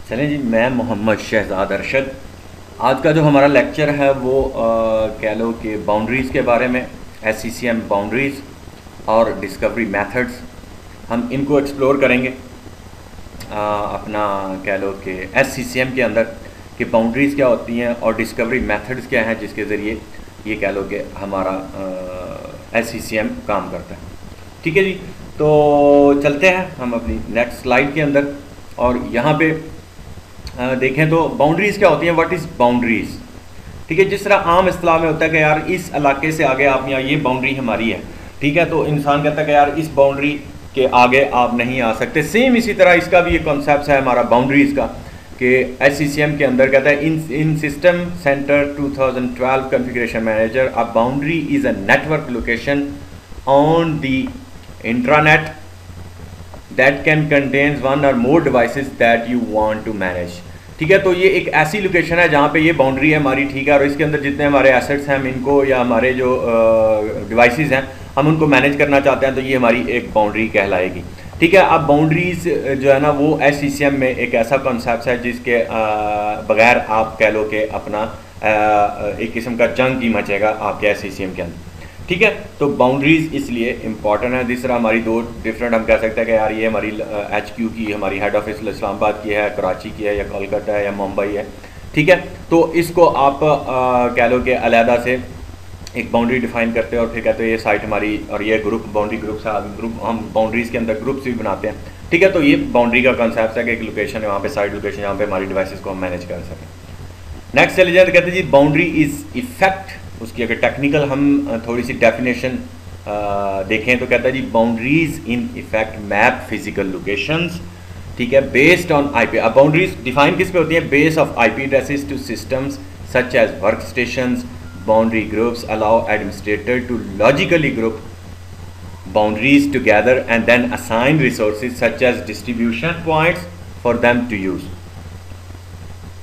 चलें जी, मैं मोहम्मद शहजाद अरशद। आज का जो हमारा लेक्चर है वो कह लो कि बाउंड्रीज़ के बारे में, SCCM बाउंड्रीज़ और डिस्कवरी मेथड्स, हम इनको एक्सप्लोर करेंगे। अपना कह लो कि SCCM के अंदर कि बाउंड्रीज़ क्या होती हैं और डिस्कवरी मेथड्स क्या हैं जिसके ज़रिए ये कह लो कि हमारा SCCM काम करता है। ठीक है जी, तो चलते हैं हम अपनी नेक्स्ट स्लाइड के अंदर। और यहाँ पे देखें तो बाउंड्रीज़ क्या होती हैं, व्हाट इज़ बाउंड्रीज़। ठीक है, जिस तरह आम इस्तेलाह में होता है कि यार इस इलाके से आगे आप यहाँ, ये बाउंड्री हमारी है। ठीक है, तो इंसान कहता है कि यार इस बाउंड्री के आगे आप नहीं आ सकते। सेम इसी तरह इसका भी एक कॉन्सेप्ट है हमारा बाउंड्रीज़ का कि SCCM के अंदर कहता है in system center 2012 configuration manager a boundary is a network location on the intranet that can contains one or more devices that you want to manage। ठीक है, तो ये एक ऐसी लोकेशन है जहाँ पे ये बाउंड्री है हमारी। ठीक है, और इसके अंदर जितने हमारे एसेट्स हैं हम इनको या हमारे जो डिवाइसेस हैं हम उनको मैनेज करना चाहते हैं, तो ये हमारी एक बाउंड्री कहलाएगी। ठीक है, अब बाउंड्रीज जो है ना वो SCCM में एक ऐसा कॉन्सेप्ट है जिसके बगैर आप कह लो कि अपना एक किस्म का जंग ही मचेगा आपके SCCM के अंदर। ठीक है, तो बाउंड्रीज़ इसलिए इंपॉर्टेंट है। जिस तरह हमारी दो डिफरेंट, हम कह सकते हैं कि यार ये हमारी HQ की, हमारी हेड ऑफिस इस्लामाबाद की है, कराची की है, या कोलकाता है, या मुंबई है। ठीक है, तो इसको आप कह लो कि अलहदा से एक बाउंड्री डिफाइन करते हैं और फिर कहते हैं ये साइट हमारी, और ये ग्रुप बाउंड्री ग्रुप से ग्रुप, हम बाउंड्रीज़ के अंदर ग्रुप्स भी बनाते हैं। ठीक है, तो ये बाउंड्री का कॉन्सेप्ट है कि एक लोकेशन है, वहाँ पे साइट लोकेशन जहाँ पे हमारी डिवाइसेस को हम मैनेज कर सकें। नेक्स्ट चले जाए तो कहते हैं जी बाउंड्री इज़ इफेक्ट। उसकी अगर टेक्निकल हम थोड़ी सी डेफिनेशन देखें तो कहता है जी boundaries in effect map physical locations. ठीक है, बेस्ड ऑन IP। अब बाउंड्रीज डिफाइन किस पे होती हैं? Base of IP addresses to systems such as work stations. Boundary groups allow administrator to logically group boundaries together and then assign resources such as distribution points for them to use.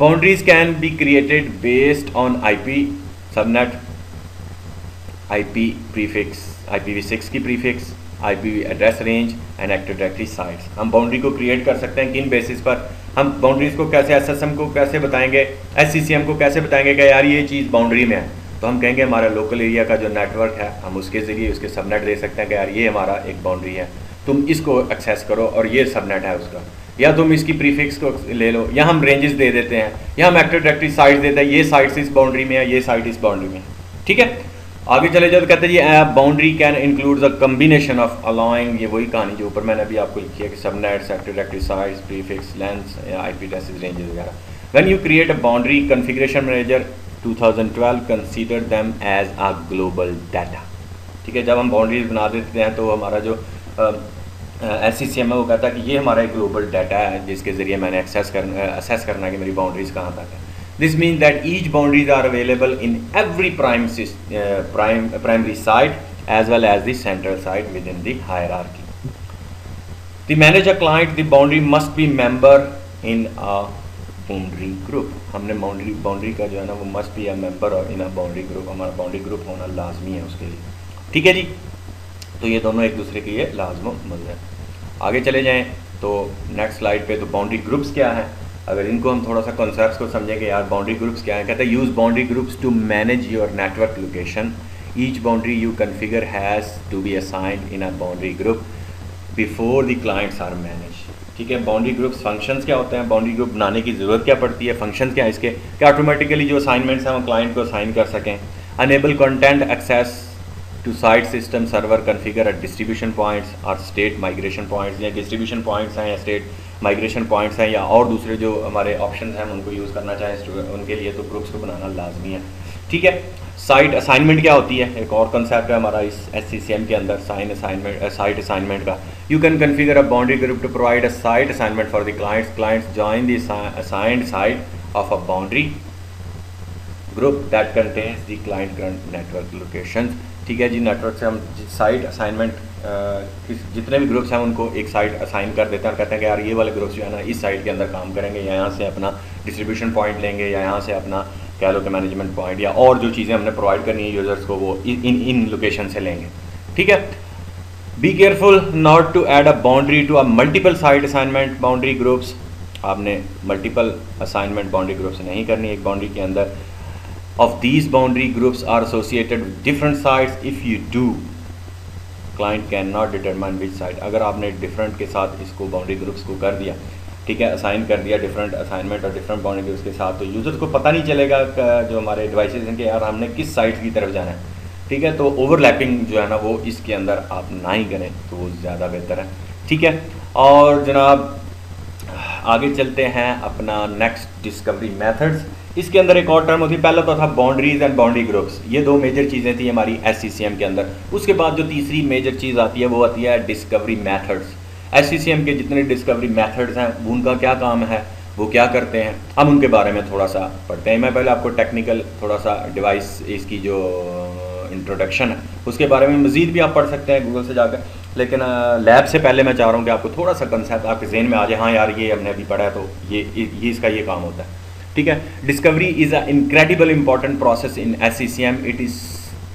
Boundaries can be created based on IP subnet, IP prefix, IPv6 की prefix, IP address range and active directory sites. हम boundary को create कर सकते हैं किन basis पर? हम boundaries को कैसे, SSM को कैसे बताएंगे, SCCM को कैसे बताएंगे कि यार ये चीज़ बाउंड्री में है? तो हम कहेंगे हमारा लोकल एरिया का जो नेटवर्क है हम उसके ज़रिए उसके सबनेट दे सकते हैं कि यार ये हमारा एक बाउंड्री है, तुम इसको एक्सेस करो और ये सबनेट है उसका, या तुम इसकी प्रीफिक्स को ले लो, या हम रेंजेस दे देते हैं, या हम एक्टिव डायरेक्टरी साइट्स देते हैं, ये साइट्स इस बाउंड्री में है, ये साइट इस बाउंड्री में है। ठीक है, आगे चले जाओ तो कहते हैं जी boundary can include the combination of allowing, ये वही कहानी जो ऊपर मैंने अभी आपको लिखी है कि subnets, active directory sites, prefix, lengths, IP addresses, ranges वगैरह। When you create a boundary configuration manager 2012 consider them as a global data. ठीक है, जब हम बाउंड्रीज बना देते हैं तो हमारा जो SCCM है वो कहता है कि ये हमारा एक ग्लोबल डाटा है जिसके ज़रिए मैंने असेस करना है कि मेरी बाउंड्रीज़ कहाँ तक है। This mean that each boundaries are available in every primary site as well as the central site within the hierarchy. The manager client the boundary must be member in a boundary group. हमने boundary का जो है ना वो must be a member और इन a boundary group, हमारा boundary group होना लाजमी है उसके लिए। ठीक है जी, तो ये दोनों एक दूसरे के लिए लाजम मज़ है। आगे चले जाएं तो नेक्स्ट स्लाइड पे, तो बाउंड्री ग्रुप्स क्या है? अगर इनको हम थोड़ा सा कॉन्सेप्ट्स को समझें कि यार बाउंड्री ग्रुप्स क्या है, कहते हैं use boundary groups to manage your network location. Each boundary you configure has to be assigned in a boundary group before the clients are manage. ठीक है, बाउंड्री ग्रुप्स फंक्शंस क्या होते हैं, बाउंड्री ग्रुप बनाने की ज़रूरत क्या पड़ती है, फंक्शंस क्या है इसके, क्या ऑटोमेटिकली जो असाइनमेंट्स हैं वो क्लाइंट को असाइन कर सकें। Enable content access to site system server configure at distribution points और स्टेट माइग्रेशन पॉइंट्स, या डिस्ट्रीब्यूशन पॉइंट्स हैं या स्टेट माइग्रेशन पॉइंट्स हैं या और दूसरे जो हमारे ऑप्शन हैं हम उनको यूज़ करना चाहें उनके लिए, तो ग्रुप्स को बनाना लाजमी है। ठीक है, साइट असाइनमेंट क्या होती है? एक और कंसेप्ट है हमारा इस SCCM के अंदर साइट असाइनमेंट का। You can configure a boundary group to provide a site assignment for the clients join the assigned site of a boundary group that contains the client current network location. ठीक है जी, network से हम site assignment जितने भी groups हैं उनको एक site assign कर देते हैं और कहते हैं कि यार ये वाले ग्रुप्स जो है ना इस साइट के अंदर काम करेंगे, या यहाँ से अपना डिस्ट्रीब्यूशन पॉइंट लेंगे, या यहाँ से अपना कह लो कि मैनेजमेंट पॉइंट या और जो चीज़ें हमने प्रोवाइड करनी है यूज़र्स को वो इन लोकेशन से लेंगे। ठीक है, be careful not to add a boundary to a multiple site assignment boundary groups आपने मल्टीपल असाइनमेंट बाउंड्री ग्रुप्स नहीं करनी। एक बाउंड्री के अंदर of these boundary groups are associated with different sides if you do client can not determine which side. अगर आपने different के साथ इसको बाउंड्री ग्रुप्स को कर दिया, ठीक है, असाइन कर दिया डिफरेंट असाइनमेंट और डिफरेंट बाउंड्री ग्रुप्स के साथ, तो यूज़र को पता नहीं चलेगा जो हमारे डिवाइसेज हैं कि यार हमने किस साइड की तरफ जाना है। ठीक है, तो ओवरलैपिंग जो है ना वो इसके अंदर आप ना ही करें तो वो ज़्यादा बेहतर है। ठीक है, और जनाब आगे चलते हैं अपना नेक्स्ट डिस्कवरी मेथड्स। इसके अंदर एक और टर्म होती है, पहला तो था बाउंड्रीज एंड बाउंड्री ग्रुप्स, ये दो मेजर चीज़ें थी हमारी SCCM के अंदर। उसके बाद जो तीसरी मेजर चीज़ आती है वो आती है डिस्कवरी मेथड्स। SCCM के जितने डिस्कवरी मेथड्स हैं उनका क्या काम है, वो क्या करते हैं, हम उनके बारे में थोड़ा सा पढ़ते हैं। मैं पहले आपको टेक्निकल थोड़ा सा डिवाइस इसकी जो इंट्रोडक्शन है उसके बारे में मज़ीद भी आप पढ़ सकते हैं गूगल से जाकर, लेकिन लैब से पहले मैं चाह रहा हूँ कि आपको थोड़ा सा कंसेप्ट आपके जहन में आ जाए, हाँ यार ये हमने अभी पढ़ा है तो ये इसका ये काम होता है। ठीक है, discovery is a incredible important process in SCCM। It is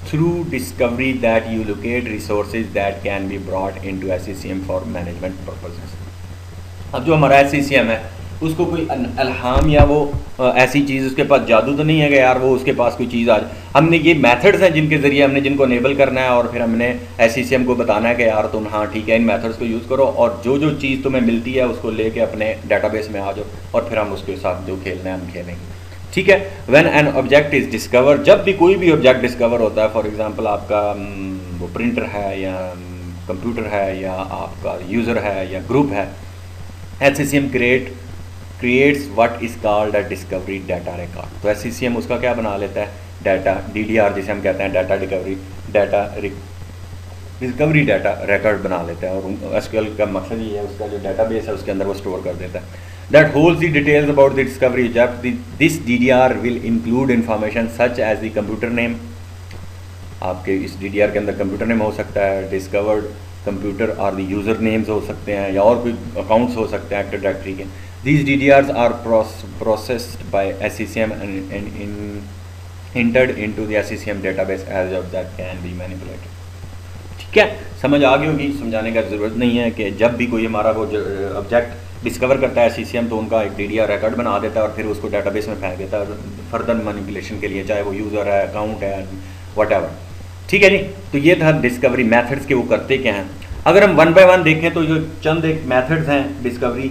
through discovery that you locate resources that can be brought into SCCM for management purposes. अब जो हमारा SCCM है उसको कोई अल्हाम या वो ऐसी चीज़ उसके पास जादू तो नहीं है कि यार वो उसके पास कोई चीज़ आ जाए। हमने ये मेथड्स हैं जिनके ज़रिए हमने जिनको अनेबल करना है और फिर हमने SCCM को बताना है कि यार तुम हाँ ठीक है इन मेथड्स को यूज़ करो और जो जो चीज़ तुम्हें मिलती है उसको लेके अपने डाटाबेस में आ जाओ और फिर हम उसके साथ जो खेलना है हम खेलेंगे। ठीक है, when an object is discover, जब भी कोई भी ऑब्जेक्ट डिस्कवर होता है, फॉर एग्जांपल आपका वो प्रिंटर है या कंप्यूटर है या आपका यूज़र है या ग्रुप है, SCCM creates what is called a discovery data record. तो SCCM उसका क्या बना लेता है, डाटा DDR जिसे हम कहते हैं, डाटा डिस्कवरी डाटा रिकॉर्ड बना लेता है। और SQL का मकसद ये है उसका जो डाटाबेस है उसके अंदर वो स्टोर कर देता है। That holds the details about the discovery object. This DDR will include information such as the computer name, आपके इस DDR के अंदर कंप्यूटर नेम हो सकता है, डिस्कवर्ड कंप्यूटर और द यूज़र नेम्स हो सकते हैं या और कोई अकाउंट्स हो सकते हैं एक्टिव डायरेक्टरी के। These DDRs are processed by SCCM and entered into the SCCM database as of that can be manipulated। ठीक है, समझ आ गई होगी, समझाने का ज़रूरत नहीं है कि जब भी कोई हमारा वो ऑब्जेक्ट डिस्कवर करता है SCCM तो उनका एक DDR रिकॉर्ड बना देता है और फिर उसको डाटाबेस में फेंक देता है फर्दर मैनिपुलेशन के लिए, चाहे वो यूज़र है, अकाउंट है, व्हाटएवर। ठीक है जी, तो ये था डिस्कवरी मेथड्स के वो करते क्या हैं। अगर हम वन बाय वन देखें तो जो चंद एक मेथड्स हैं डिस्कवरी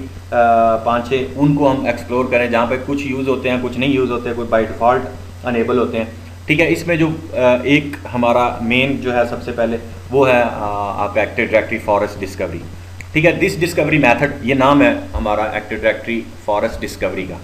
5-6 उनको हम एक्सप्लोर करें, जहाँ पे कुछ यूज़ होते हैं कुछ नहीं यूज़ होते, कोई बाय डिफ़ॉल्ट अनेबल होते हैं। ठीक है, इसमें जो एक हमारा मेन जो है सबसे पहले वो है आपका एक्टिव डायरेक्टरी फॉरेस्ट डिस्कवरी। ठीक है, दिस डिस्कवरी मेथड, ये नाम है हमारा एक्टिव डायरेक्टरी फॉरेस्ट डिस्कवरी का।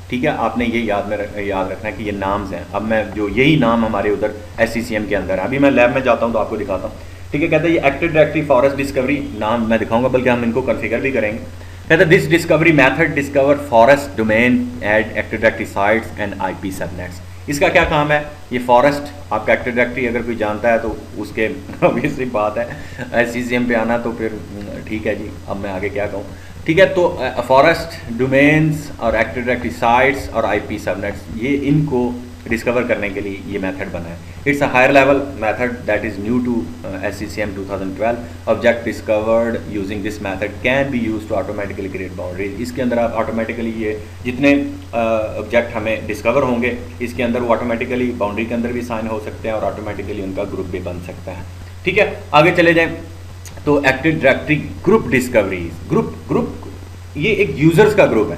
ठीक है, आपने ये याद रखना है कि ये नाम्स हैं। अब मैं जो यही नाम हमारे उधर SCCM के अंदर है, अभी मैं लैब में जाता हूँ तो आपको दिखाता हूँ। ठीक है, कहते हैं ये एक्टिव डायरेक्टरी फॉरेस्ट डिस्कवरी, नाम मैं दिखाऊंगा बल्कि हम इनको कॉन्फ़िगर भी करेंगे। कहते हैं this discovery method discover forest domain at active directory sites and IP subnets. इसका क्या काम है, ये फॉरेस्ट आपका एक्टिव डायरेक्टरी अगर कोई जानता है तो उसके ऑब्वियसली बात है SCCM पे आना, तो फिर ठीक है जी, अब मैं आगे क्या कहूँ। ठीक है, तो फॉरेस्ट डोमेन्स और एक्टिव डायरेक्टरी साइट्स और IP सबनेट्स, ये इनको डिस्कवर करने के लिए ये मेथड बना है। It's a higher level method that is new to SCCM 2012। Object discovered using this method can be use to automatically create boundaries. इसके अंदर आप ऑटोमेटिकली ये जितने ऑब्जेक्ट हमें डिस्कवर होंगे इसके अंदर वो ऑटोमेटिकली बाउंड्री के अंदर भी साइन हो सकते हैं और ऑटोमेटिकली उनका ग्रुप भी बन सकता है। ठीक है, आगे चले जाएँ तो active directory group discoveries, group ये एक यूज़र्स का ग्रुप है।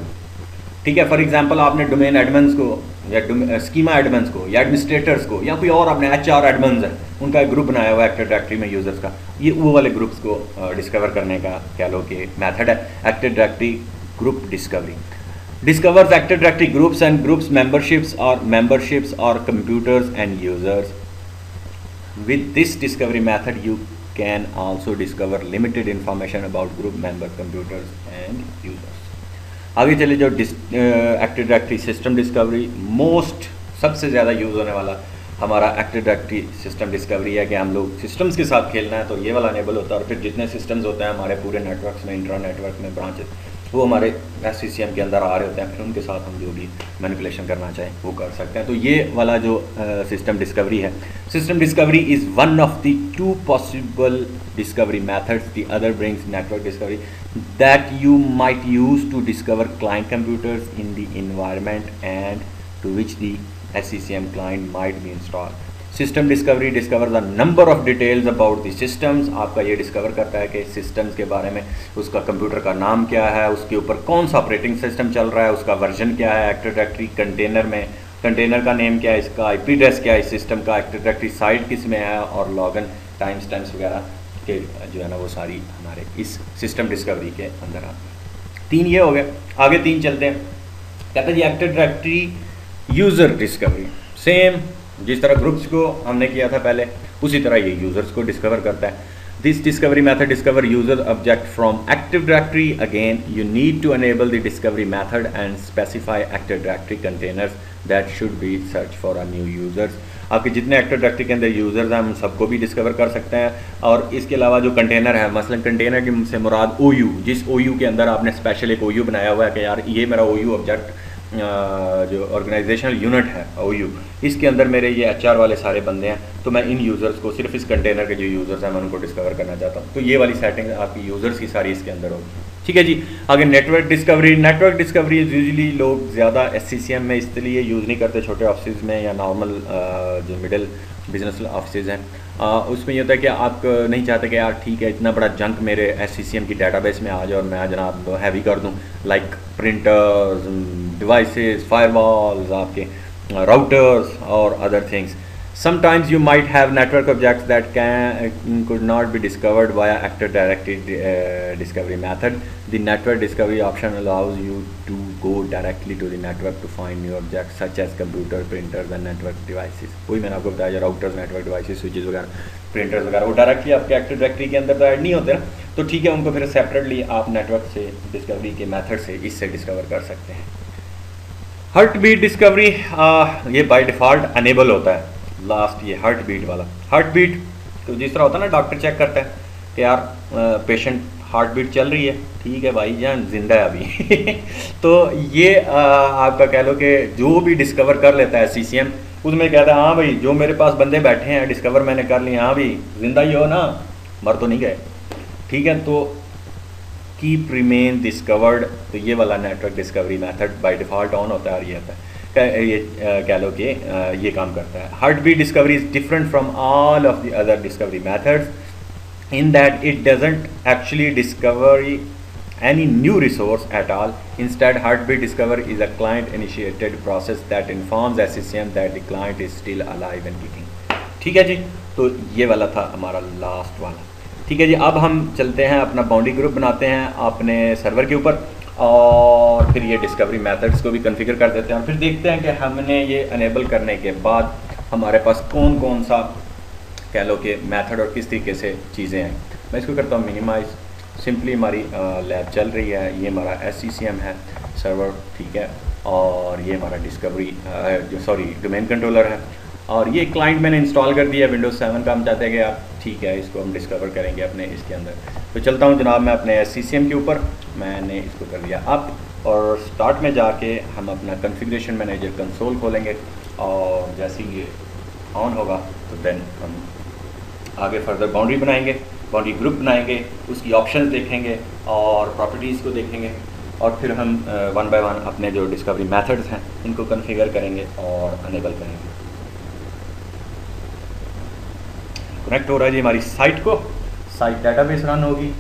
ठीक है, फॉर एग्जांपल आपने डोमेन एडमिन्स को या स्कीमा एडमिन्स को या एडमिनिस्ट्रेटर्स को या कोई और आपने HR एडमिन्स है उनका एक ग्रुप बनाया हुआ है एक्टिव डायरेक्टरी में यूज़र्स का, ये वो वाले ग्रुप्स को डिस्कवर करने का कह लो कि मेथड है active directory group discovery. Discovers active directory groups and groups memberships और computers and users. With this discovery method you can also discover limited information about group member computers and users. आगे चले जो active directory system discovery, most सबसे ज़्यादा use होने वाला हमारा active directory system discovery है कि हम लोग सिस्टम्स के साथ खेलना है तो ये वाला अनेबल होता है। और फिर जितने सिस्टम्स होते हैं हमारे पूरे नेटवर्क्स में, इंट्रा नेटवर्क में, ब्रांचेस, वो हमारे SCCM के अंदर आ रहे होते हैं, फिर उनके साथ हम जो भी मैनिपुलेशन करना चाहें वो कर सकते हैं। तो ये वाला जो सिस्टम डिस्कवरी है, system discovery is one of the 2 possible discovery methods, the other brings network discovery that you might use to discover client computers in the environment and to which the SCCM client might be installed. System discovery discover the number of details about the systems, आपका ये discover करता है कि systems के बारे में, उसका computer का नाम क्या है, उसके ऊपर कौन सा ऑपरेटिंग सिस्टम चल रहा है, उसका वर्जन क्या है, एक्टिव डायरेक्टरी कंटेनर में कंटेनर का नेम क्या है, इसका IP एड्रेस क्या है, इस सिस्टम का एक्टिव डायरेक्टरी साइट किस में है, और लॉगन टाइम स्टैम्प्स वगैरह के जो है ना वो सारी हमारे इस सिस्टम डिस्कवरी के अंदर आती है। 3 ये हो गए, आगे 3 चलते हैं। कहते हैं जी active directory user discovery, same जिस तरह ग्रुप्स को हमने किया था पहले, उसी तरह ये यूज़र्स को डिस्कवर करता है। This discovery method discover user object from active directory. Again you need to enable the discovery method and specify active directory containers that should be search for a new users. आपके जितने active directory के अंदर users हैं हम सबको भी discover कर सकते हैं। और इसके अलावा जो कंटेनर है, मसलन कंटेनर की से मुराद OU, जिस OU के अंदर आपने स्पेशल एक OU बनाया हुआ है कि यार ये मेरा OU ऑब्जेक्ट जो ऑर्गेनाइजेशनल यूनिट है OU, इसके अंदर मेरे ये HR वाले सारे बंदे हैं, तो मैं इन यूज़र्स को, सिर्फ इस कंटेनर के जो यूज़र्स हैं मैं उनको डिस्कवर करना चाहता हूँ। तो ये वाली सेटिंग आपकी यूज़र्स की सारी इसके अंदर होगी। ठीक है जी। आगे network discovery. Network discovery usually लोग ज़्यादा SCCM में इसलिए यूज़ नहीं करते, छोटे ऑफिस में या नॉर्मल जो मिडिल बिजनेस ऑफिस हैं उसमें ये होता है कि आप नहीं चाहते कि यार ठीक है इतना बड़ा जंक मेरे SCCM की डेटाबेस में आ जाए और मैं जनाब हैवी कर दूं, लाइक प्रिंटर्स, डिवाइसेस, फायरवॉल्स, आपके राउटर्स और other things. Sometimes you might have network objects that could not be discovered via active directory discovery method. The network discovery option allows you to go directly to the network to find new objects such as computer, printers and network devices. वही मैंने आपको बताया, routers, network devices, switches वगैरह, printers वगैरह, वो directly आपके active directory के अंदर तो ऐड नहीं होते ना, तो ठीक है उनको फिर सेपरेटली आप नेटवर्क से डिस्कवरी के मेथड से इससे डिस्कवर कर सकते हैं। हार्ट बीट डिस्कवरी ये बाय डिफ़ॉल्ट अनेबल होता है। लास्ट ये हार्ट बीट वाला, हार्ट बीट तो जिस तरह होता है ना, डॉक्टर चेक करता है कि यार पेशेंट हार्ट बीट चल रही है, ठीक है भाई जान जिंदा है अभी तो ये आपका कह लो कि जो भी डिस्कवर कर लेता है SCCM, उसमें कहता है हाँ भाई जो मेरे पास बंदे बैठे हैं डिस्कवर मैंने कर लिए, हाँ भाई जिंदा ही हो ना, मर तो नहीं गए, ठीक है। तो कीप रिमेन डिस्कवर्ड, तो ये वाला network discovery method by default on होता है और ये होता है ये कह लो कि ये काम करता है। Heart beat discovery is different from all of the other discovery methods in that it doesn't actually discover any new resource at all. Instead, heartbeat discovery is a client-initiated process that informs SCCM that the client is still alive and kicking. ठीक है जी, तो ये वाला था हमारा last वाला। ठीक है जी, अब हम चलते हैं अपना बाउंड्री ग्रुप बनाते हैं अपने सर्वर के ऊपर और फिर ये डिस्कवरी मेथड्स को भी कॉन्फ़िगर कर देते हैं और फिर देखते हैं कि हमने ये अनेबल करने के बाद हमारे पास कौन कौन सा कह लो कि मेथड और किस तरीके से चीज़ें हैं। मैं इसको करता हूँ मिनिमाइज़। सिंपली हमारी लैब चल रही है, ये हमारा SCCM है सर्वर, ठीक है, और ये हमारा डिस्कवरी डोमेन कंट्रोलर है और ये क्लाइंट मैंने इंस्टॉल कर दिया विंडोज़ 7 का। हम चाहते हैं कि आप ठीक है इसको हम डिस्कवर करेंगे अपने इसके अंदर। तो चलता हूँ जनाब मैं अपने SCCM के ऊपर, मैंने इसको कर लिया अप और स्टार्ट में जाके हम अपना कॉन्फ़िगरेशन मैनेजर कंसोल खोलेंगे और जैसे ही ये ऑन होगा तो देन हम आगे फर्दर बाउंड्री बनाएंगे, बाउंड्री ग्रुप बनाएंगे, उसकी ऑप्शंस देखेंगे और प्रॉपर्टीज़ को देखेंगे और फिर हम वन बाय वन अपने जो डिस्कवरी मेथड्स हैं इनको कॉन्फ़िगर करेंगे और अनेबल करेंगे। कनेक्ट हो रहा है जी हमारी साइट को, साइट डाटाबेस रन होगी।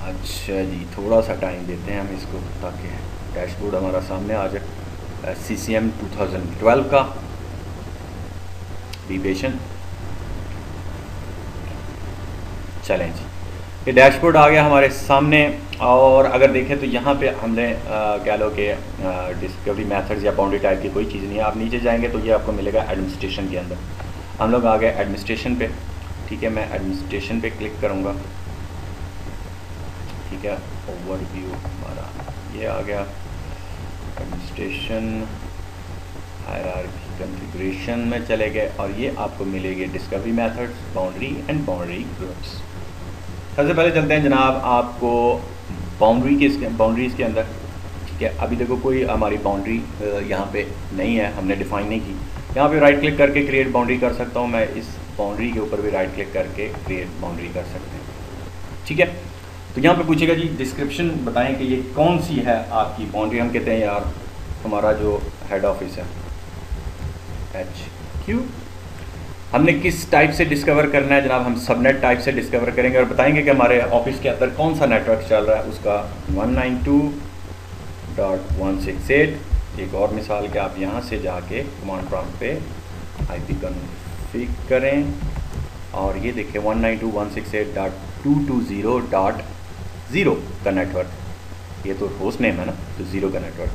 अच्छा जी, थोड़ा सा टाइम देते हैं हम इसको ताकि डैशबोर्ड हमारा सामने आ जाए। SCCM 2012 का, बी पेशेंट। चलें जी, ये डैशबोर्ड आ गया हमारे सामने और अगर देखें तो यहाँ पे हमने कह लो कि डिस्कवरी मेथड्स या बाउंड्री टाइप की कोई चीज़ नहीं है। आप नीचे जाएंगे तो ये आपको मिलेगा एडमिनिस्ट्रेशन के अंदर। हम लोग आ गए एडमिनिस्ट्रेशन पे, ठीक है, मैं एडमिनिस्ट्रेशन पे क्लिक करूँगा, ठीक है। ओवरव्यू हमारा ये आ गया, एडमिनिस्ट्रेशन हायरार्की कॉन्फ़िगरेशन में चले गए और ये आपको मिलेगी discovery methods, boundary and boundary groups. सबसे पहले चलते हैं जनाब आपको बाउंड्रीज़ के अंदर। ठीक है, अभी देखो कोई हमारी बाउंड्री यहाँ पे नहीं है, हमने डिफाइन नहीं की। यहाँ पे राइट क्लिक करके क्रिएट बाउंड्री कर सकता हूँ मैं, इस बाउंड्री के ऊपर भी राइट क्लिक करके क्रिएट बाउंड्री कर सकते हैं। ठीक है, तो यहाँ पे पूछेगा जी डिस्क्रिप्शन बताएं कि ये कौन सी है आपकी बाउंड्री। हम कहते हैं यार हमारा जो हेड ऑफिस है HQ, हमने किस टाइप से डिस्कवर करना है जनाब, हम सबनेट टाइप से डिस्कवर करेंगे और बताएंगे कि हमारे ऑफिस के अंदर कौन सा नेटवर्क चल रहा है, उसका 192.168। एक और मिसाल कि आप यहाँ से जाके कमांड प्रॉम्प्ट पे IP कॉन्फ़िग करें और ये देखें 192.168.220.0 का नेटवर्क, ये तो होस्ट नेम है ना, तो 0 का नेटवर्क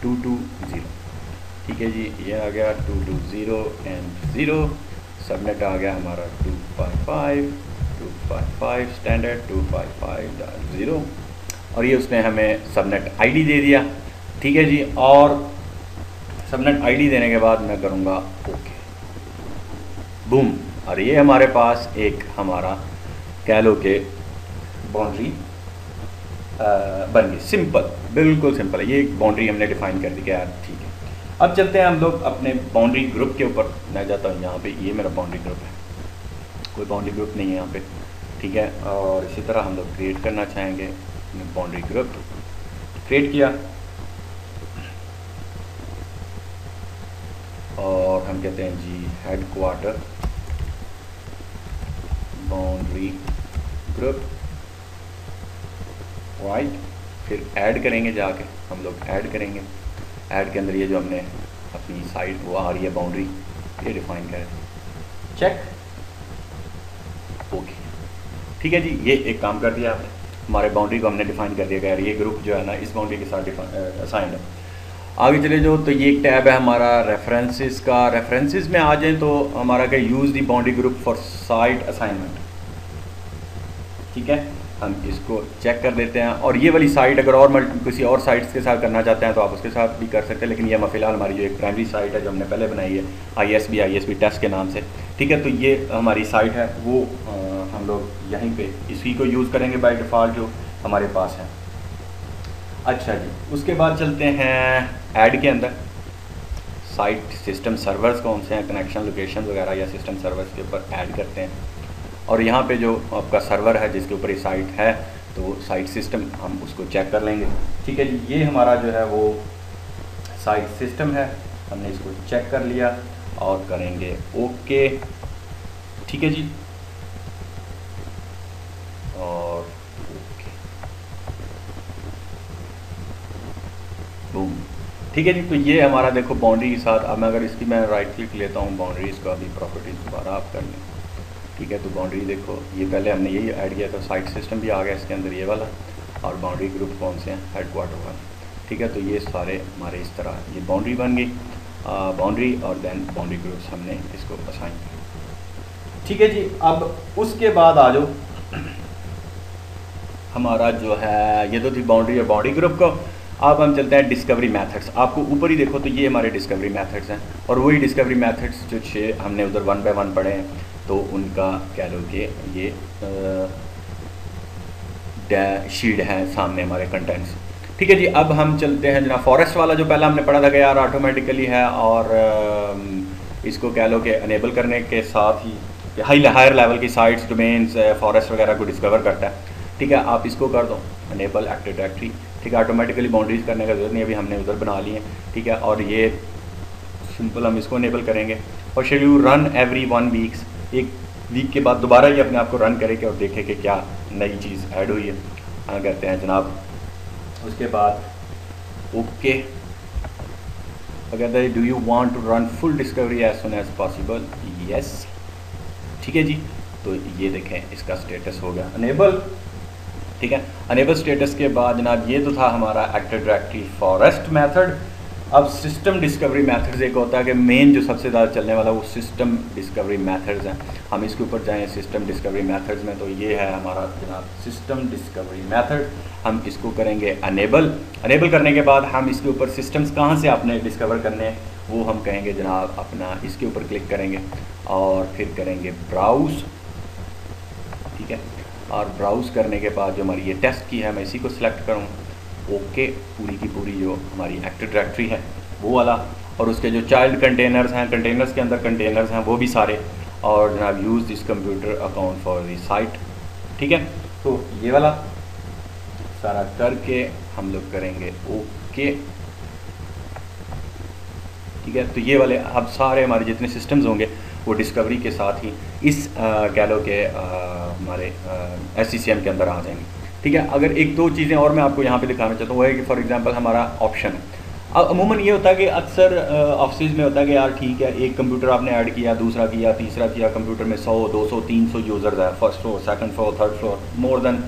220। ठीक है जी, ये आ गया 220 एंड 0। सबनेट आ गया हमारा 255 स्टैंडर्ड 255.0 और ये उसने हमें सबनेट आईडी दे दिया। ठीक है जी, और सबनेट आईडी देने के बाद मैं करूँगा ओके, बूम, और ये हमारे पास एक हमारा कह लो कि बाउंड्री बन गई। सिंपल, बिल्कुल सिंपल है, ये एक बाउंड्री हमने डिफाइन कर दी कि यार ठीक है। अब चलते हैं हम लोग अपने बाउंड्री ग्रुप के ऊपर। मैं जाता हूँ यहाँ पे, ये मेरा बाउंड्री ग्रुप है, कोई बाउंड्री ग्रुप नहीं है यहाँ पे। ठीक है, और इसी तरह हम लोग क्रिएट करना चाहेंगे बाउंड्री ग्रुप। क्रिएट किया और हम कहते हैं जी हेडक्वार्टर बाउंड्री ग्रुप, राइट। फिर ऐड करेंगे, जाके हम लोग ऐड करेंगे। ऐड के अंदर ये जो हमने अपनी साइड वो आ रही है बाउंड्री, ये डिफाइन करें, चेक, ओके। ठीक है जी, ये एक काम कर दिया आपने, हमारे बाउंड्री को हमने डिफाइन कर दिया गया। ये ग्रुप जो है ना इस बाउंड्री के साथ असाइंड है। आगे चले जाओ तो ये एक टैब है हमारा रेफरेंसेस का। रेफरेंसेस में आ जाए तो हमारा क्या, use the boundary group for site assignment. ठीक है, हम इसको चेक कर देते हैं। और ये वाली साइट अगर और किसी और साइट्स के साथ करना चाहते हैं तो आप उसके साथ भी कर सकते हैं, लेकिन ये फ़िलहाल हमारी जो एक प्राइमरी साइट है जो हमने पहले बनाई है ISB टेस्ट के नाम से। ठीक है, तो ये हमारी साइट है, वो हम लोग यहीं पे इसी को यूज़ करेंगे बाय डिफ़ॉल्ट जो हमारे पास है। अच्छा जी, उसके बाद चलते हैं ऐड के अंदर। साइट सिस्टम सर्वर्स कौन से हैं, कनेक्शन लोकेशन वगैरह या सिस्टम सर्वर्स के ऊपर ऐड करते हैं। और यहाँ पे जो आपका सर्वर है जिसके ऊपर ये साइट है, तो साइट सिस्टम हम उसको चेक कर लेंगे। ठीक है जी, ये हमारा जो है वो साइट सिस्टम है, हमने इसको चेक कर लिया और करेंगे ओके। ठीक है जी, और ओके, बूम। ठीक है जी, तो ये हमारा देखो बाउंड्री के साथ। अब मैं अगर इसकी मैं राइट क्लिक लेता हूँ बाउंड्रीज़ का, अभी प्रॉपर्टीज़ दोबारा आप कर लें। ठीक है, तो बाउंड्री देखो, ये पहले हमने यही ऐड किया था, साइट सिस्टम भी आ गया इसके अंदर ये वाला, और बाउंड्री ग्रुप कौन से हैं, हेडक्वार्टर वाला। ठीक है, तो ये सारे हमारे इस तरह ये बाउंड्री बन गई, बाउंड्री और देन बाउंड्री ग्रुप्स हमने इसको असाइन किया। ठीक है जी, अब उसके बाद आ जाओ हमारा जो है, ये तो थी बाउंड्री और बाउंड्री ग्रुप को। अब हम चलते हैं डिस्कवरी मेथड्स। आपको ऊपर ही देखो तो ये हमारे डिस्कवरी मेथड्स हैं, और वही डिस्कवरी मेथड्स जो 6 हमने उधर 1 बाय 1 पढ़े हैं, तो उनका कह लो कि ये शीट है सामने हमारे कंटेंट्स। ठीक है जी, अब हम चलते हैं जना फॉरेस्ट वाला जो पहला हमने पढ़ा था कि यार ऑटोमेटिकली है, और इसको कह लो कि अनेबल करने के साथ ही हायर लेवल की साइट्स, डोमेन्स, फॉरेस्ट वगैरह को डिस्कवर करता है। ठीक है, आप इसको कर दो अनेबल एक्टिव डायरेक्टरी। ठीक है, ऑटोमेटिकली बाउंड्रीज करने का जरूरत नहीं, अभी हमने उधर बना ली है। ठीक है, और ये सिंपल हम इसको अनेबल करेंगे। और शेड्यूल रन एवरी 1 वीक्स, एक वीक के बाद दोबारा ये अपने आप को रन करेगा और देखे कि क्या नई चीज़ ऐड हुई है। हाँ कहते हैं जनाब, उसके बाद ओके, कहते हैं do you want to run full discovery as soon as possible, yes. ठीक है जी, तो ये देखें इसका स्टेटस हो गया अनेबल। ठीक है, अनेबल स्टेटस के बाद जनाब ये तो था हमारा एक्टिव डायरेक्टरी फॉरेस्ट मेथड। अब सिस्टम डिस्कवरी मेथड्स एक होता है कि मेन जो सबसे ज़्यादा चलने वाला वो सिस्टम डिस्कवरी मेथड्स हैं। हम इसके ऊपर जाएं सिस्टम डिस्कवरी मेथड्स में, तो ये है हमारा जनाब सिस्टम डिस्कवरी मेथड। हम इसको करेंगे अनेबल। अनेबल करने के बाद हम इसके ऊपर सिस्टम्स कहाँ से आपने डिस्कवर करने हैं वो हम कहेंगे जनाब अपना इसके ऊपर क्लिक करेंगे और फिर करेंगे ब्राउज। ठीक है, और ब्राउज़ करने के बाद जो हमारी ये टेस्ट की है मैं इसी को सिलेक्ट करूँ, ओके, पूरी की पूरी जो हमारी एक्टिव डायरेक्टरी है वो वाला, और उसके जो चाइल्ड कंटेनर्स हैं, कंटेनर्स के अंदर कंटेनर्स हैं वो भी सारे, और जनाब use this computer account for the site. ठीक है, तो ये वाला सारा करके हम लोग करेंगे ओके। ठीक है, तो ये वाले अब सारे हमारे जितने सिस्टम्स होंगे वो डिस्कवरी के साथ ही इस कह लो के हमारे SCCM के अंदर आ जाएंगे। ठीक है, अगर एक दो चीज़ें और मैं आपको यहाँ पे दिखाना चाहता हूँ, वो है कि फॉर एग्जांपल हमारा ऑप्शन है। अब अमूमन ये होता है कि अक्सर ऑफिस में होता है कि यार ठीक है, एक कंप्यूटर आपने ऐड किया, दूसरा किया, तीसरा किया, कंप्यूटर में 100, 200, 300 यूज़र्स है, first floor, second floor, third floor, more than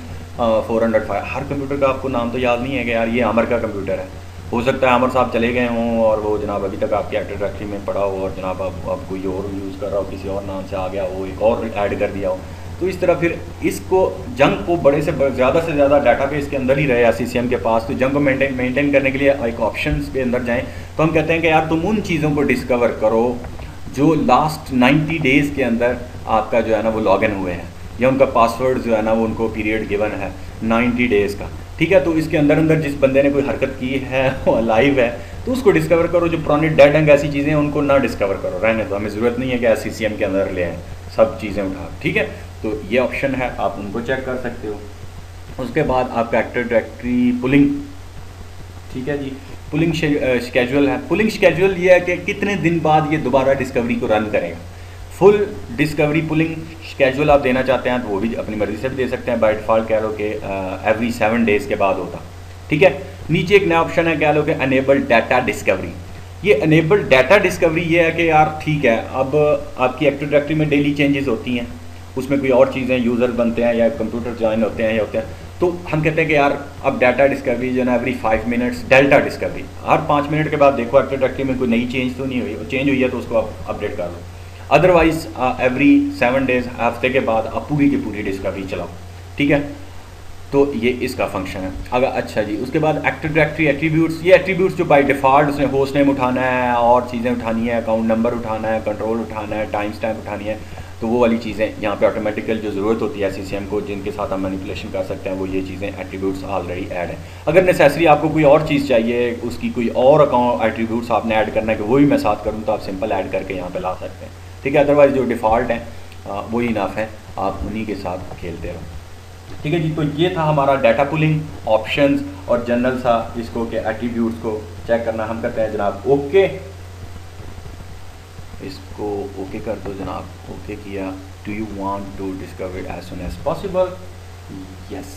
405। हर कंप्यूटर का आपको नाम तो याद नहीं है कि यार ये आमर का कंप्यूटर है। हो सकता है आमर साहब चले गए हों और वो जनाब अभी तक आपकी एक्टिव डायरेक्टरी में पड़ा हो, और जनाब अब कोई और यूज़ कर रहा हो, किसी और नाम से आ गया हो, एक और ऐड कर दिया हो। तो इस तरह फिर इसको जंग को बड़े से ज़्यादा डाटाबेस के अंदर ही रहे SCCM के पास, तो जंग को मेंटेन करने के लिए एक ऑप्शंस के अंदर जाएं, तो हम कहते हैं कि यार तुम उन चीज़ों को डिस्कवर करो जो लास्ट 90 डेज़ के अंदर आपका जो है ना वो लॉगिन हुए हैं, या उनका पासवर्ड जो है ना वो उनको पीरियड गिवन है 90 डेज़ का। ठीक है, तो इसके अंदर जिस बंदे ने कोई हरकत की है वो अलाइव है तो उसको डिस्कवर करो। जो पुराने डेड एंड ऐसी चीज़ें हैं उनको ना डिस्कवर करो, रहने दो, हमें ज़रूरत नहीं है कि SCCM के अंदर ले आएँ सब चीज़ें उठा। ठीक है, तो ये ऑप्शन है, आप उनको चेक कर सकते हो। उसके बाद आपका एक्टिव डायरेक्टरी पुलिंग, ठीक है जी, पुलिंग शेड्यूल है। पुलिंग शेड्यूल ये है कि कितने दिन बाद ये दोबारा डिस्कवरी को रन करेगा। फुल डिस्कवरी पुलिंग शेड्यूल आप देना चाहते हैं तो वो भी अपनी मर्ज़ी से भी दे सकते हैं, बाय डिफ़ॉल्ट कह लो कि एवरी 7 डेज़ के बाद होता। ठीक है, नीचे एक नया ऑप्शन है कह लो कि अनेबल डाटा डिस्कवरी। ये अनेबल डाटा डिस्कवरी ये है कि यार ठीक है, अब आपकी एक्टिव डायरेक्टरी में डेली चेंजेस होती हैं, उसमें कोई और चीज़ें यूज़र बनते हैं या कंप्यूटर ज्वाइन होते हैं या होते हैं, तो हम कहते हैं कि यार अब डाटा डिस्कवरी जो है ना एवरी 5 मिनट्स डेल्टा डिस्कवरी, हर 5 मिनट के बाद देखो एक्टिव डायरेक्टरी में कोई नई चेंज तो नहीं हुई, चेंज हुई है तो उसको आप अपडेट कर लो। अदरवाइज एवरी 7 डेज़, हफ्ते के बाद आप पूरी की पूरी डिस्कवरी चलाओ। ठीक है, तो ये इसका फंक्शन है। अगर अच्छा जी, उसके बाद एक्टिव डायरेक्टरी एट्रीब्यूट्स, ये एट्रीब्यूट्स जो बाय डिफ़ॉल्ट उसने होस्ट नेम उठाना है और चीज़ें उठानी है, अकाउंट नंबर उठाना है, कंट्रोल उठाना है, टाइम स्टैम्प उठानी है, तो वो वाली चीज़ें यहाँ पे ऑटोमेटिकल जो ज़रूरत होती है SCCM को जिनके साथ हम मैनिपुलेशन कर सकते हैं, वो ये चीज़ें एट्रीब्यूट्स ऑलरेडी ऐड है। अगर नेसेसरी आपको कोई और चीज़ चाहिए, उसकी कोई और अकाउंट एट्रीब्यूट्स आपने ऐड करना है कि वो भी मैं साथ करूँ, तो आप सिंपल ऐड करके यहाँ पे ला सकते हैं। ठीक है, अदरवाइज़ जो डिफ़ॉल्ट है वही इनफ है, आप उन्हीं के साथ खेलते रहो। ठीक है जी, तो ये था हमारा डाटा पुलिंग, ऑप्शंस और जनरल सा इसको के एट्रीब्यूट्स को चेक करना। हम करते हैं जनाब ओके, इसको ओके कर दो जनाब, ओके किया। Do you want to discover as soon as possible, yes.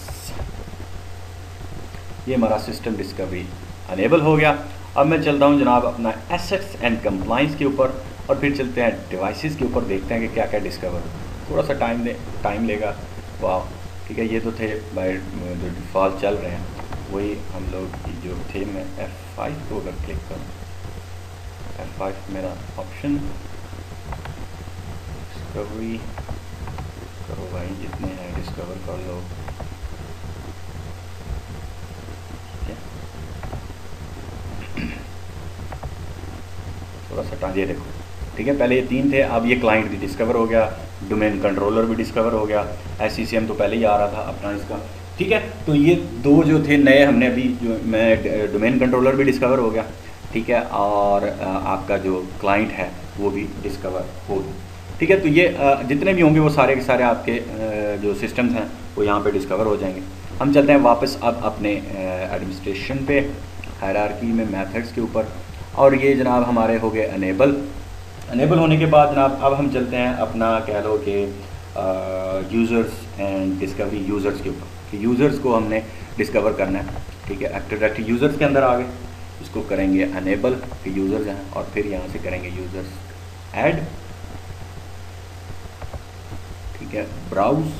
ये हमारा सिस्टम डिस्कवरी अनेबल हो गया। अब मैं चलता हूँ जनाब अपना एसेट्स एंड कंप्लाइंस के ऊपर, और फिर चलते हैं डिवाइसेस के ऊपर, देखते हैं कि क्या क्या डिस्कवर, थोड़ा सा टाइम लेगा। वाह, ठीक है, ये तो थे बाय जो डिफ़ॉल्ट चल रहे हैं वही हम लोग जो थे। मैं F5 को अगर क्लिक करूँ, F5 मेरा ऑप्शन, डिस्कवरी करो भाई, जितने हैं डिस्कवर कर लो। थोड़ा सा टाइम, ये देखो, ठीक है, पहले ये 3 थे, अब ये क्लाइंट भी डिस्कवर हो गया, डोमेन कंट्रोलर भी डिस्कवर हो गया, SCCM तो पहले ही आ रहा था अपना इसका। ठीक है, तो ये 2 जो थे नए हमने अभी, जो मैं डोमेन कंट्रोलर भी डिस्कवर हो गया। ठीक है, और आपका जो क्लाइंट है वो भी डिस्कवर हो गया। ठीक है, तो ये जितने भी होंगे वो सारे के सारे आपके जो सिस्टम्स हैं वो यहाँ पे डिस्कवर हो जाएंगे। हम चलते हैं वापस अब अपने एडमिनिस्ट्रेशन पे, हायरार्की में मेथड्स के ऊपर, और ये जनाब हमारे हो गए अनेबल होने के बाद जनाब अब हम चलते हैं अपना कह लो कि यूज़र्स एंड डिस्कवरी यूज़र्स के ऊपर, कि यूज़र्स को हमने डिस्कवर करना है। ठीक है, एक्टिव डायरेक्टरी यूज़र्स के अंदर आ गए, इसको करेंगे अनेबल कि यूज़र्स हैं, और फिर यहाँ से करेंगे यूज़र्स ऐड। ठीक है, ब्राउज़,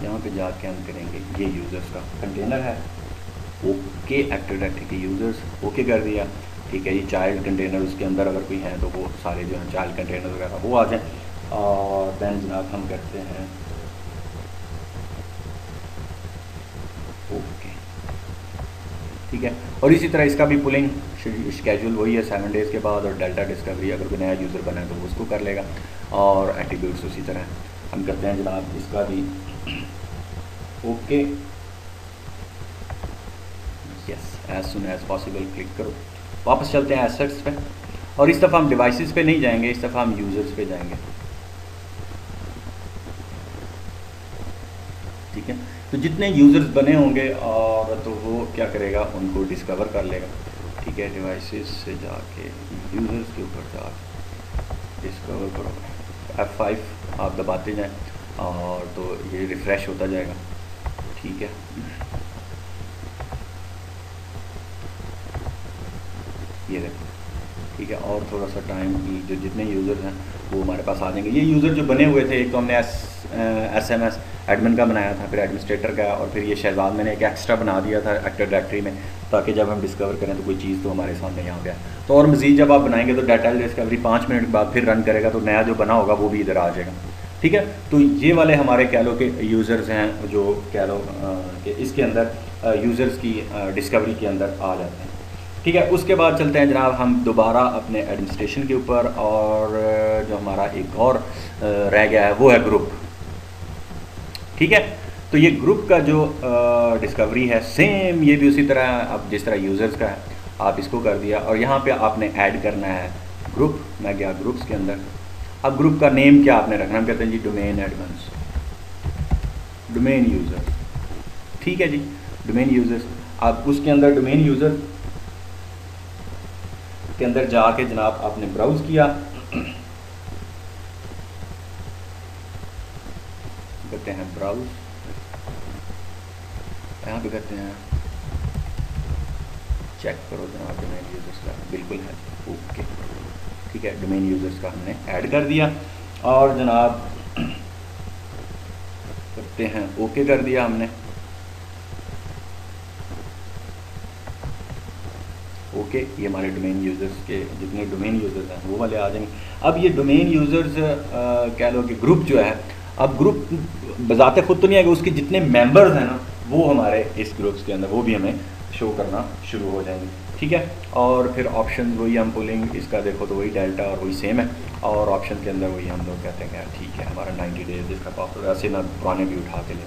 यहाँ पे जाके हम करेंगे ये यूज़र्स का कंटेनर है, ओके, एक्टिव डायरेक्टरी के यूज़र्स ओके कर दिया। ठीक है, ये चाइल्ड कंटेनर उसके अंदर अगर कोई है तो वो सारे जो हैं चाइल्ड कंटेनर वगैरह वो आ जाएं, और देन जनाब हम करते हैं ओके। ठीक है, और इसी तरह इसका भी पुलिंग शेड्यूल वही है 7 डेज़ के बाद, और डेल्टा डिस्कवरी अगर कोई नया यूज़र बना है तो वो उसको कर लेगा, और एट्रीब्यूट्स उसी तरह है। हम करते हैं जनाब इसका भी okay, yes as soon as possible click करो। वापस चलते हैं एसेट्स पे, और इस दफ़ा हम डिवाइसेस पे नहीं जाएंगे, इस दफ़ा हम यूज़र्स पे जाएंगे। ठीक है, तो जितने यूज़र्स बने होंगे और तो वो क्या करेगा, उनको डिस्कवर कर लेगा। ठीक है, डिवाइसेस से जाके यूज़र्स के ऊपर जाके डिस्कवर करो, F5 आप दबाते जाएं और तो ये रिफ़्रेश होता जाएगा। ठीक है, ये देखो। ठीक है, और थोड़ा सा टाइम की जो जितने यूज़र्स हैं वो हमारे पास आ जाएंगे। ये यूज़र जो बने हुए थे, एक तो हमने SMS एडमिन का बनाया था, फिर एडमिनिस्ट्रेटर का, और फिर ये शहजाद मैंने एक एक्स्ट्रा बना दिया था एक्टिव डायरेक्टरी में, ताकि जब हम डिस्कवर करें तो कोई चीज़ तो हमारे सामने यहाँ पे आए। तो और मज़ीद जब आप बनाएंगे तो डाटा डिस्कवरी 5 मिनट बाद फिर रन करेगा, तो नया जो बना होगा वो भी इधर आ जाएगा। ठीक है, तो ये वाले हमारे कह लो कि यूज़र्स हैं, जो कह लो कि इसके अंदर यूज़र्स की डिस्कवरी के अंदर आ जाते हैं। ठीक है, उसके बाद चलते हैं जनाब हम दोबारा अपने एडमिनिस्ट्रेशन के ऊपर, और जो हमारा एक और रह गया है वो है ग्रुप। ठीक है, तो ये ग्रुप का जो डिस्कवरी है, सेम ये भी उसी तरह, अब जिस तरह यूज़र्स का है आप इसको कर दिया, और यहाँ पे आपने ऐड करना है ग्रुप। मैं गया ग्रुप्स के अंदर। अब ग्रुप का नेम क्या आपने रखना, हम कहते हैं जी डोमेन एडमिन्स, डोमेन यूज़र। ठीक है जी, डोमेन यूज़र्स। अब उसके अंदर डोमेन यूज़र के अंदर जाके जनाब आपने ब्राउज़ किया, करते हैं ब्राउज़, यहाँ पे करते हैं चेक करो जनाब डोमेन यूज़र्स का, बिल्कुल है ओके। ठीक है, डोमेन यूज़र्स का हमने ऐड कर दिया, और जनाब करते हैं ओके, कर दिया हमने ओके। ये हमारे डोमेन यूज़र्स के जितने डोमेन यूज़र्स हैं वो वाले आ जाएंगे। अब ये डोमेन यूज़र्स कह लो कि ग्रुप जो है, अब ग्रुप बजाते खुद तो नहीं आएगा, उसके जितने मेंबर्स हैं ना वो हमारे इस ग्रुप्स के अंदर वो भी हमें शो करना शुरू हो जाएंगे। ठीक है, और फिर ऑप्शन वही हम पुलिंग इसका देखो तो वही डेल्टा और वही सेम है, और ऑप्शन के अंदर वही हम लोग कहते हैं ठीक है हमारा 90 डेज इसका पॉपुलर, ऐसे ना पुराने भी उठा के ले।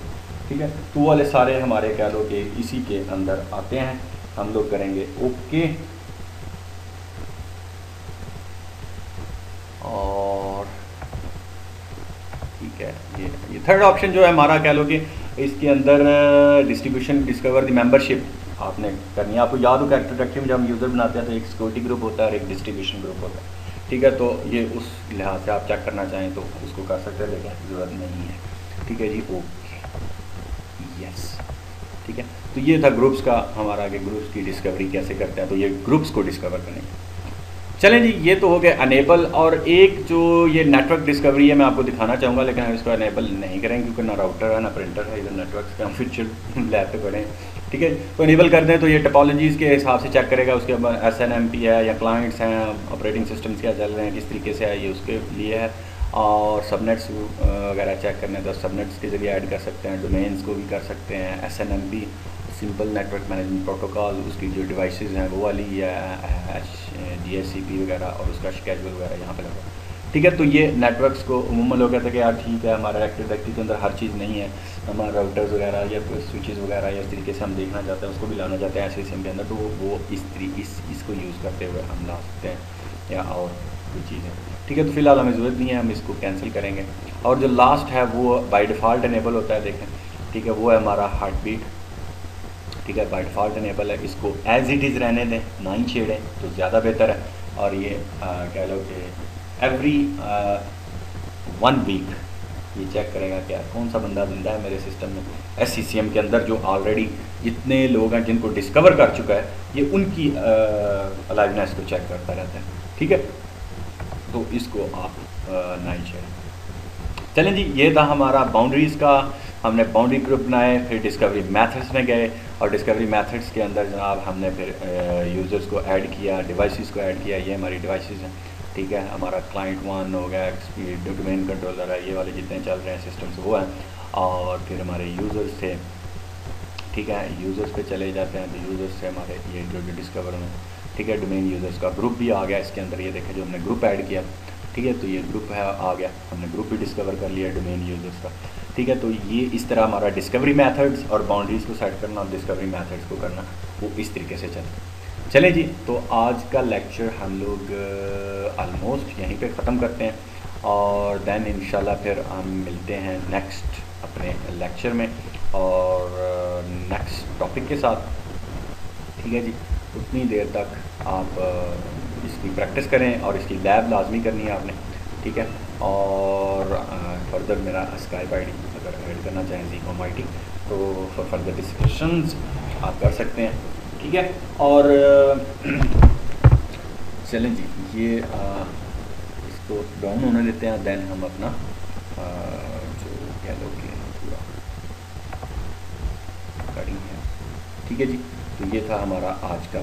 ठीक है, तो वाले सारे हमारे कह लो कि इसी के अंदर आते हैं। हम लोग करेंगे ओके, और ठीक है, ये थर्ड ऑप्शन जो है हमारा कह लो कि इसके अंदर डिस्ट्रीब्यूशन डिस्कवर द मेंबरशिप आपने करनी है। आपको याद हो कैरेक्टर डायरेक्टरी में जब हम यूज़र बनाते हैं तो एक सिक्योरिटी ग्रुप होता है और एक डिस्ट्रीब्यूशन ग्रुप होता है। ठीक है, तो ये उस लिहाज से आप चेक करना चाहें तो उसको कर सकते हैं, लेकिन ज़रूरत नहीं है। ठीक है जी, ओके यस। ठीक है, तो ये था ग्रुप्स का हमारा कि ग्रुप्स की डिस्कवरी कैसे करते हैं, तो ये ग्रुप्स को डिस्कवर करेंगे। चलें जी, ये तो हो गया अनेबल, और एक जो ये नेटवर्क डिस्कवरी है मैं आपको दिखाना चाहूँगा, लेकिन हम इसको अनेबल नहीं करेंगे क्योंकि ना राउटर है ना प्रिंटर है, इधर नेटवर्क पे हम फिर लैब पे पड़े। ठीक है, तो अनेबल कर दें तो ये टोपोलॉजीज़ के हिसाब से चेक करेगा, उसके बाद SNMP है या क्लाइंट्स हैं, ऑपरेटिंग सिस्टम्स क्या चल रहे हैं, किस तरीके से है, ये उसके लिए है। और सबनेट्स वगैरह चेक करने तो सबनेट्स के जरिए ऐड कर सकते हैं, डोमेन्स को भी कर सकते हैं, SNMP simple network management protocol, उसकी जो डिवाइसेस हैं वो वाली, या DHCP वगैरह, और उसका शेड्यूल वगैरह यहाँ पे लगा। ठीक है, तो ये नेटवर्क्स को उमूमन लोग कहते हैं कि यार ठीक है हमारा एक्टिव डायरेक्टरी के अंदर हर चीज़ नहीं है, हमारा राउटर्स वगैरह या स्विचेस वगैरह या इस तरीके से हम देखना चाहते हैं, उसको भी लाना चाहते हैं SCCM के अंदर, तो वो इसको यूज़ करते हुए हम ला सकते हैं या और कोई चीज़ें। ठीक है, तो फिलहाल हमें ज़रूरत नहीं है, हम इसको कैंसिल करेंगे। और जो लास्ट है वो बाय डिफ़ॉल्ट इनेबल होता है, देखें। ठीक है, वो है हमारा हार्ट बीट। ठीक है, बाय डिफ़ॉल्ट इनेबल है, इसको एज इट इज़ रहने दें, ना ही छेड़ें तो ज़्यादा बेहतर है। और ये कह लो कि एवरी 1 वीक ये चेक करेगा कि कौन सा बंदा जिंदा है मेरे सिस्टम में, SCCM के अंदर जो ऑलरेडी जितने लोग हैं जिनको डिस्कवर कर चुका है, ये उनकी अलाइवनेस को चेक करता रहता है। ठीक है, तो इसको आप ना ही छेड़ें। चलें जी, ये था हमारा बाउंड्रीज़ का, हमने बाउंड्री ग्रुप बनाए, फिर डिस्कवरी मेथड्स में गए, और डिस्कवरी मेथड्स के अंदर जनाब हमने फिर यूज़र्स को ऐड किया, डिवाइसेस को ऐड किया। ये हमारी डिवाइसेस हैं। ठीक है, हमारा क्लाइंट 1 हो गया, डोमेन कंट्रोलर है, ये वाले जितने चल रहे हैं सिस्टम्स वो हैं, और फिर हमारे यूज़र्स थे। ठीक है, यूज़र्स पे चले जाते हैं, तो यूज़र्स से हमारे ये जो डिस्कवर में, ठीक है, डोमेन यूज़र्स का ग्रुप भी आ गया इसके अंदर, ये देखें जो हमने ग्रुप ऐड किया। ठीक है। तो ये ग्रुप है आ गया, हमने ग्रुप भी डिस्कवर कर लिया डोमेन यूजर्स का, ठीक है। तो ये इस तरह हमारा डिस्कवरी मेथड्स और बाउंड्रीज़ को सेट करना और डिस्कवरी मेथड्स को करना वो इस तरीके से चलें जी। तो आज का लेक्चर हम लोग ऑलमोस्ट यहीं पे ख़त्म करते हैं और देन इंशाल्लाह फिर हम मिलते हैं नेक्स्ट अपने लेक्चर में और नेक्स्ट टॉपिक के साथ, ठीक है जी। उतनी देर तक आप इसकी प्रैक्टिस करें और इसकी लैब लाजमी करनी है आपने, ठीक है। और फर्दर मेरा स्काइप आईडी अगर ऐड करना चाहें ज़ीकोम IT तो फॉर फर्दर डिस्कशंस आप कर सकते हैं, ठीक है। और चलें जी, ये इसको डाउन होने देते हैं, देन हम अपना जो कह लो कि पूरा रिकॉर्डिंग है, ठीक है जी। तो ये था हमारा आज का